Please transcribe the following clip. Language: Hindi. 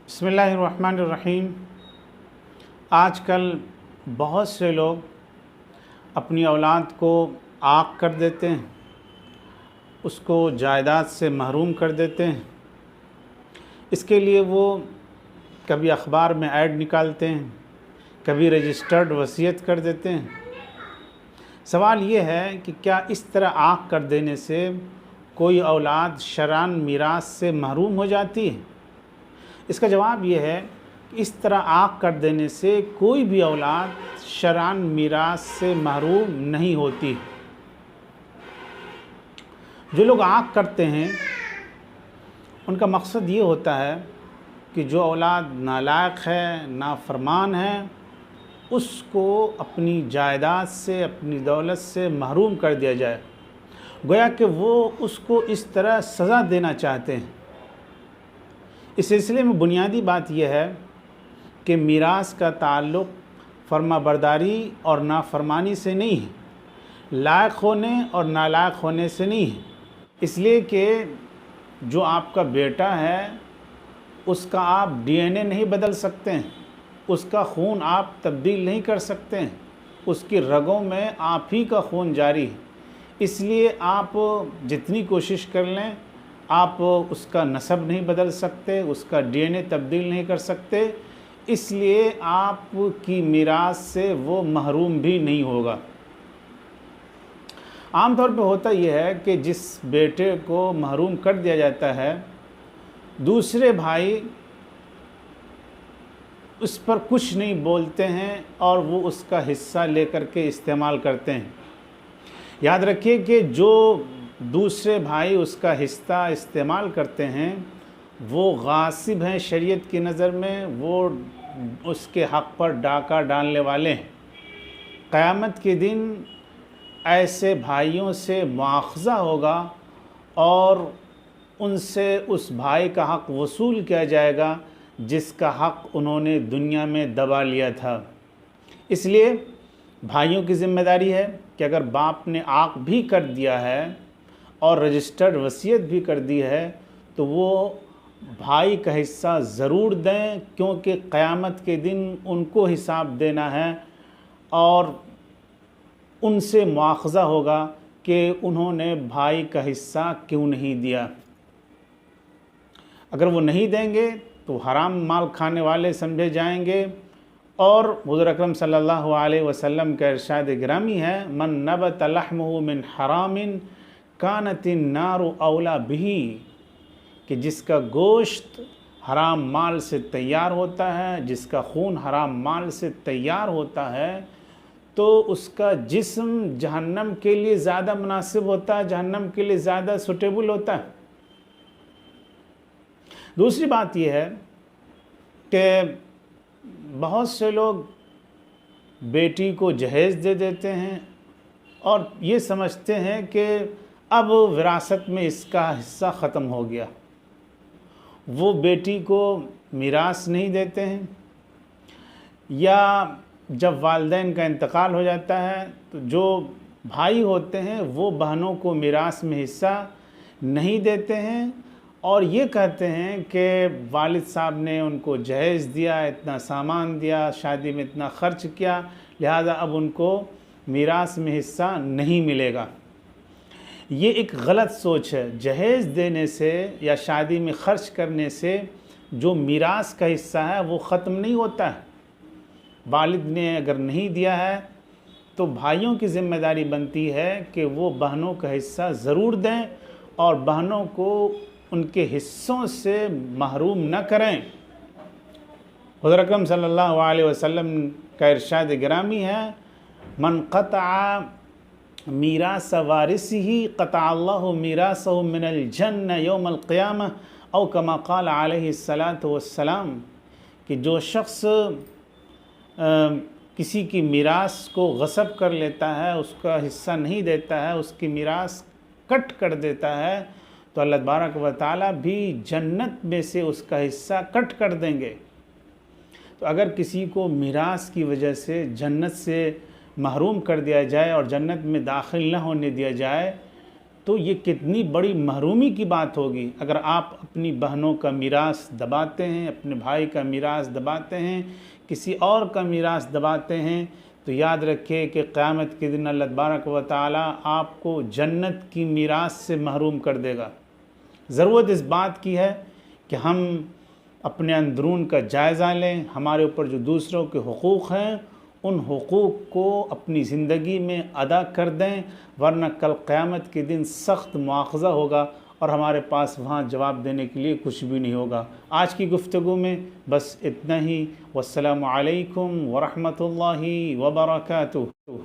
बिस्मिल्लाहिर्रहमानिर्रहीम। आजकल बहुत से लोग अपनी औलाद को आक कर देते हैं, उसको जायदाद से महरूम कर देते हैं। इसके लिए वो कभी अखबार में ऐड निकालते हैं, कभी रजिस्टर्ड वसीयत कर देते हैं। सवाल ये है कि क्या इस तरह आक कर देने से कोई औलाद शरअन मीरास से महरूम हो जाती है? इसका जवाब ये है कि इस तरह आक कर देने से कोई भी औलाद शरअन मीरास से महरूम नहीं होती। जो लोग आक करते हैं उनका मकसद ये होता है कि जो औलाद नालायक है, नाफरमान है, उसको अपनी जायदाद से, अपनी दौलत से महरूम कर दिया जाए। गोया कि वो उसको इस तरह सज़ा देना चाहते हैं। इस सिलसिले में बुनियादी बात यह है कि मीरास का ताल्लुक़ फर्माबरदारी और नाफरमानी से नहीं है, लायक होने और नालायक होने से नहीं है। इसलिए कि जो आपका बेटा है उसका आप डीएनए नहीं बदल सकते हैं, उसका खून आप तब्दील नहीं कर सकते हैं, उसकी रगों में आप ही का खून जारी है। इसलिए आप जितनी कोशिश कर लें, आप उसका नसब नहीं बदल सकते, उसका डीएनए तब्दील नहीं कर सकते। इसलिए आपकी मीरास से वो महरूम भी नहीं होगा। आमतौर पे होता यह है कि जिस बेटे को महरूम कर दिया जाता है, दूसरे भाई उस पर कुछ नहीं बोलते हैं और वो उसका हिस्सा लेकर के इस्तेमाल करते हैं। याद रखिए कि जो दूसरे भाई उसका हिस्सा इस्तेमाल करते हैं वो गासिब हैं शरीयत की नज़र में, वो उसके हक़ पर डाका डालने वाले हैं। क़यामत के दिन ऐसे भाइयों से मुआख़ज़ा होगा और उनसे उस भाई का हक़ वसूल किया जाएगा जिसका हक़ उन्होंने दुनिया में दबा लिया था। इसलिए भाइयों की ज़िम्मेदारी है कि अगर बाप ने आक भी कर दिया है और रजिस्टर्ड वसीयत भी कर दी है तो वो भाई का हिस्सा ज़रूर दें, क्योंकि क़यामत के दिन उनको हिसाब देना है और उनसे मुआख़ज़ा होगा कि उन्होंने भाई का हिस्सा क्यों नहीं दिया। अगर वो नहीं देंगे तो हराम माल खाने वाले समझे जाएंगे। और हुज़ूर अकरम सल्लल्लाहु अलैहि वसल्लम का इरशाद गिरामी है, मन नबत लहमुहु मिन हरामिन कानतिन नारु औला बिही, कि जिसका गोश्त हराम माल से तैयार होता है, जिसका खून हराम माल से तैयार होता है, तो उसका जिस्म जहन्नम के लिए ज़्यादा मुनासिब होता है, जहन्नम के लिए ज़्यादा सूटेबल होता है। दूसरी बात यह है कि बहुत से लोग बेटी को जहेज़ दे देते हैं और ये समझते हैं कि अब विरासत में इसका हिस्सा ख़त्म हो गया। वो बेटी को मीरास नहीं देते हैं, या जब वालिदैन का इंतकाल हो जाता है तो जो भाई होते हैं वो बहनों को मीरास में हिस्सा नहीं देते हैं और ये कहते हैं कि वालिद साहब ने उनको जहेज़ दिया, इतना सामान दिया, शादी में इतना ख़र्च किया, लिहाजा अब उनको मीरास में हिस्सा नहीं मिलेगा। ये एक गलत सोच है। जहेज़ देने से या शादी में ख़र्च करने से जो मीरास का हिस्सा है वो ख़त्म नहीं होता है। वालिद ने अगर नहीं दिया है तो भाइयों की ज़िम्मेदारी बनती है कि वो बहनों का हिस्सा ज़रूर दें और बहनों को उनके हिस्सों से महरूम न करें। हुज़ूर अकरम सल्लल्लाहु अलैहि वसल्लम का इरशाद गिरामी है, मन क़तअ मीरास वारिसिही क़तअल्लाहु मीरासहु मिनल जन्नह यौमल क़ियामह औ कमा क़ाल अलैहि सलातु वस्सलाम, कि जो शख्स किसी की मीरास को गसब कर लेता है, उसका हिस्सा नहीं देता है, उसकी मीरास कट कर देता है, तो अल्लाह तबारक व तआला भी जन्नत में से उसका हिस्सा कट कर देंगे। तो अगर किसी को मीरास की वजह से जन्नत से महरूम कर दिया जाए और जन्नत में दाखिल न होने दिया जाए तो ये कितनी बड़ी महरूमी की बात होगी अगर आप अपनी बहनों का मीरास दबाते हैं, अपने भाई का मीरास दबाते हैं, किसी और का मीरास दबाते हैं, तो याद रखिए कि क़यामत के दिन अल्लाह तबारक व तआला आपको जन्नत की मीरास से महरूम कर देगा। ज़रूरत इस बात की है कि हम अपने अंदरून का जायज़ा लें, हमारे ऊपर जो दूसरों के हुकूक़ हैं उन हुकूक़ को अपनी ज़िंदगी में अदा कर दें, वरना कल क़यामत के दिन सख्त मुआख़ज़ा होगा और हमारे पास वहाँ जवाब देने के लिए कुछ भी नहीं होगा। आज की गुफ्तगू में बस इतना ही। वस्सलामु अलैकुम व रहमतुल्लाहि व बरकातुहू।